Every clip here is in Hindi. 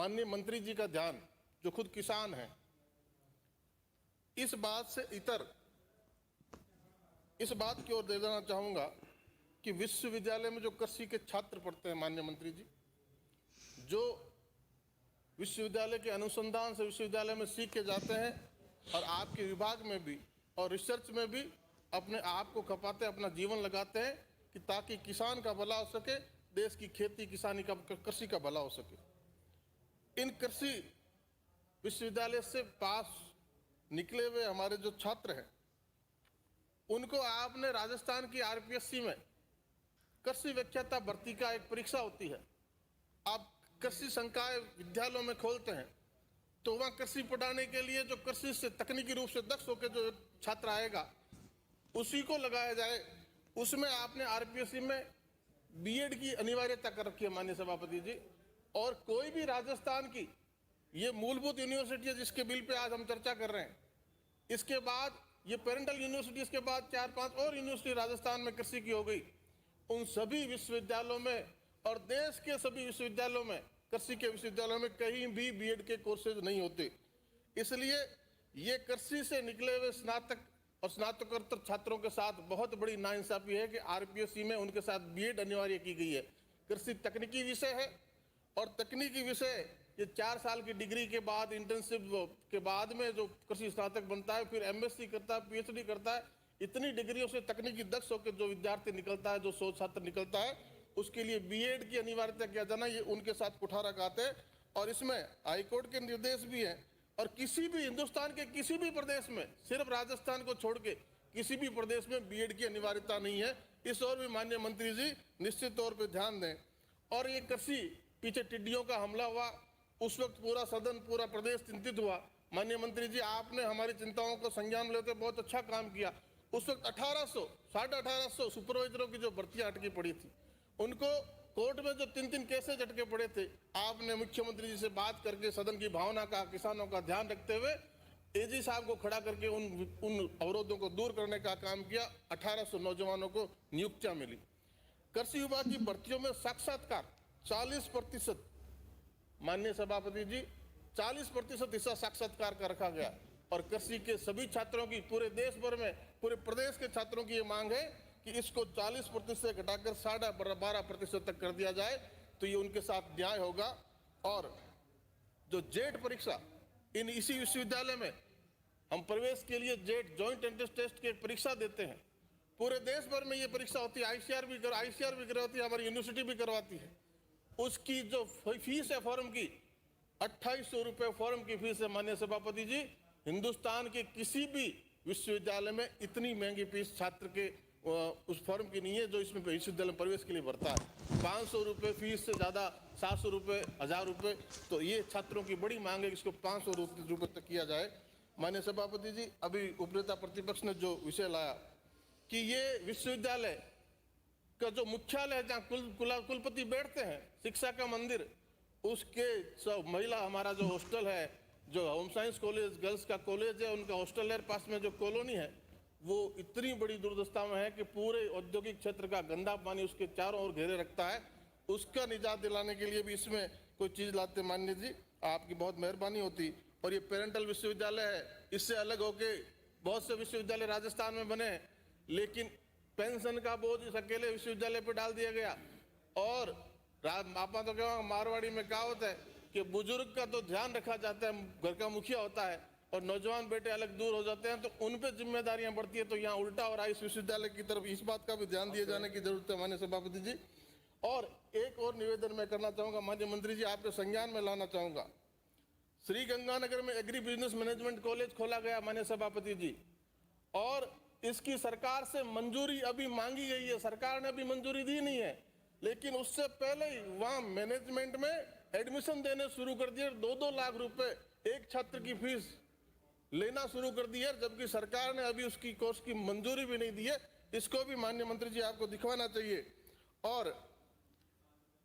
माननीय मंत्री जी का ध्यान, जो खुद किसान हैं, इस बात की ओर दे देना चाहूंगा कि विश्वविद्यालय में जो कृषि के छात्र पढ़ते हैं, माननीय मंत्री जी, जो विश्वविद्यालय के अनुसंधान से विश्वविद्यालय में सीख के जाते हैं और आपके विभाग में भी और रिसर्च में भी अपने आप को खपाते, अपना जीवन लगाते हैं कि ताकि किसान का भला हो सके, देश की खेती किसानी का, कृषि का भला हो सके। इन कृषि विश्वविद्यालय से पास निकले हुए हमारे जो छात्र हैं, उनको आपने राजस्थान की आरपीएससी में कृषि व्याख्याता भर्ती का एक परीक्षा होती है, आप कृषि संकाय विद्यालयों में खोलते हैं, तो वहाँ कृषि पढ़ाने के लिए जो कृषि से तकनीकी रूप से दक्ष होकर जो छात्र आएगा उसी को लगाया जाए। उसमें आपने आरपीएससी में बीएड की अनिवार्यता कर रखी है माननीय सभापति जी। और कोई भी राजस्थान की ये मूलभूत यूनिवर्सिटी है जिसके बिल पे आज हम चर्चा कर रहे हैं, इसके बाद ये पेरेंटल यूनिवर्सिटी, इसके बाद 4-5 और यूनिवर्सिटी राजस्थान में कृषि की हो गई। उन सभी विश्वविद्यालयों में और देश के सभी विश्वविद्यालयों में, कृषि के विश्वविद्यालयों में कहीं भी बीएड के कोर्सेज नहीं होते। इसलिए ये कृषि से निकले हुए स्नातक और स्नातकोत्तर छात्रों के साथ बहुत बड़ी नाइंसाफी है कि आरपीएससी में उनके साथ बीएड अनिवार्य की गई है। कृषि तकनीकी विषय है और तकनीकी विषय ये 4 साल की डिग्री के बाद, इंटर्नशिप के बाद में जो कृषि स्नातक बनता है, फिर एमएससी करता है, पीएचडी करता है, इतनी डिग्रियों से तकनीकी दक्ष होकर जो विद्यार्थी निकलता है, जो 100 छात्र निकलता है, उसके लिए बीएड की अनिवार्यता किया जाना, ये उनके साथ कुठारा खाते हैं। और इसमें हाईकोर्ट के निर्देश भी हैं और किसी भी हिंदुस्तान के किसी भी प्रदेश में, सिर्फ राजस्थान को छोड़ के किसी भी प्रदेश में बीएड की अनिवार्यता नहीं है। इस ओर भी माननीय मंत्री जी निश्चित तौर पर ध्यान दें। और ये कृषि, पीछे टिड्डियों का हमला हुआ, उस वक्त पूरा सदन, पूरा प्रदेश चिंतित हुआ। माननीय मंत्री जी, आपने हमारी चिंताओं को संज्ञान लेते बहुत अच्छा काम किया। उस वक्त 1800 सुपरवाइजरों की जो भर्तियां अटकी पड़ी थी, उनको कोर्ट में जो 3-3 केसेज अटके पड़े थे, आपने मुख्यमंत्री जी से बात करके सदन की भावना का, किसानों का ध्यान रखते हुए एजी साहब को खड़ा करके उन अवरोधों को दूर करने का काम किया। 1800 नौजवानों को नियुक्तियां मिली। कृषि विभाग की भर्तियों में साक्षात्कार 40%, माननीय सभापति जी, 40% हिस्सा साक्षात्कार का रखा गया। और कृषि के सभी छात्रों की, पूरे देश भर में, पूरे प्रदेश के छात्रों की ये मांग है कि इसको 40% से घटाकर 12.5% तक कर दिया जाए, तो ये उनके साथ न्याय होगा। और जो जेट परीक्षा, इसी विश्वविद्यालय में हम प्रवेश के लिए जेट, जॉइंट एंट्रेंस टेस्ट की परीक्षा देते हैं। पूरे देश भर में ये परीक्षा होती है, आईसीआर भी करवाती है, हमारी यूनिवर्सिटी भी करवाती है। उसकी जो फीस है फॉर्म की, 2800 रुपये फॉर्म की फीस है। माननीय सभापति जी, हिंदुस्तान के किसी भी विश्वविद्यालय में इतनी महंगी फीस छात्र के उस फॉर्म की नहीं है जो इसमें विश्वविद्यालय में प्रवेश के लिए भरता है। 500 रुपये फीस से ज़्यादा, 700 रुपये, 1000 रुपये, तो ये छात्रों की बड़ी मांग है कि इसको 500 रुपये तक किया जाए। माननीय सभापति जी, अभी उपनेता प्रतिपक्ष ने जो विषय लाया कि ये विश्वविद्यालय का जो मुख्यालय है, जहाँ कुलपति बैठते हैं, शिक्षा का मंदिर, उसके सब महिला, हमारा जो हॉस्टल है, जो होम साइंस कॉलेज, गर्ल्स का कॉलेज है, उनका हॉस्टल है, पास में जो कॉलोनी है, वो इतनी बड़ी दुर्दशा में है कि पूरे औद्योगिक क्षेत्र का गंदा पानी उसके चारों ओर घेरे रखता है। उसका निजात दिलाने के लिए भी इसमें कोई चीज़ लाते माननीय जी, आपकी बहुत मेहरबानी होती। और ये पेरेंटल विश्वविद्यालय है, इससे अलग होके बहुत से विश्वविद्यालय राजस्थान में बने, लेकिन पेंशन का बोझ इस अकेले विश्वविद्यालय पर डाल दिया गया। और आपा तो क्या मारवाड़ी में कहावत है कि बुजुर्ग का तो ध्यान रखा जाता है, घर का मुखिया होता है, और नौजवान बेटे अलग दूर हो जाते हैं, तो उन पे जिम्मेदारियां बढ़ती है। तो यहाँ उल्टा हो रहा है इस विश्वविद्यालय की तरफ, इस बात का भी ध्यान दिए जाने की जरूरत है माननीय सभापति जी। और एक और निवेदन मैं करना चाहूंगा माननीय मंत्री जी, आपके संज्ञान में लाना चाहूंगा। श्री गंगानगर में एग्री बिजनेस मैनेजमेंट कॉलेज खोला गया माननीय सभापति जी, और इसकी सरकार से मंजूरी अभी मांगी गई है, सरकार ने अभी मंजूरी दी नहीं है, लेकिन उससे पहले ही वहां मैनेजमेंट में एडमिशन देने शुरू कर दिए। 2-2 लाख रुपए एक छात्र की फीस लेना शुरू कर दी है, जबकि सरकार ने अभी उसकी कोर्स की मंजूरी भी नहीं दी है। इसको भी माननीय मंत्री जी आपको दिखवाना चाहिए। और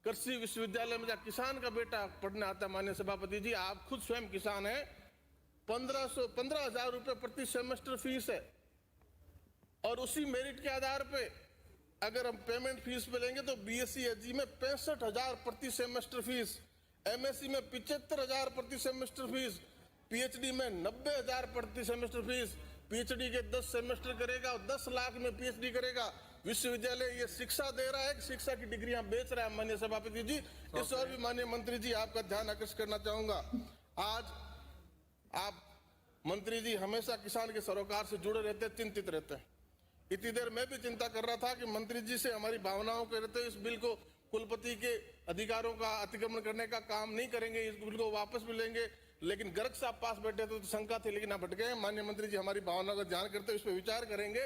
कृषि विश्वविद्यालय में जहाँ किसान का बेटा पढ़ने आता है माननीय सभापति जी, आप खुद स्वयं किसान हैं, 15,000 रुपये प्रति सेमेस्टर फीस है। और उसी मेरिट के आधार पे अगर हम पेमेंट फीस पे लेंगे तो बीएससी एजी में 65,000 प्रति सेमेस्टर फीस, एमएससी में 75,000 प्रति सेमेस्टर फीस, पीएचडी में 90,000 प्रति सेमेस्टर फीस। पीएचडी के 10 सेमेस्टर करेगा और 10 लाख में पीएचडी करेगा। विश्वविद्यालय ये शिक्षा दे रहा है कि शिक्षा की डिग्रियां बेच रहा है? माननीय सभापति जी, इस और भी माननीय मंत्री जी आपका ध्यान आकर्षित करना चाहूंगा। आज आप मंत्री जी हमेशा किसान के सरोकार से जुड़े रहते हैं, चिंतित रहते हैं। इतनी देर मैं भी चिंता कर रहा था कि मंत्री जी से हमारी भावनाओं के रहते इस बिल को कुलपति के अधिकारों का अतिक्रमण करने का काम नहीं करेंगे, इस बिल को वापस भी लेंगे। लेकिन गर्ग साहब पास बैठे तो शंका थी, लेकिन आप हट गए। माननीय मंत्री जी हमारी भावनाओं का ध्यान करते हुए इस पर विचार करेंगे।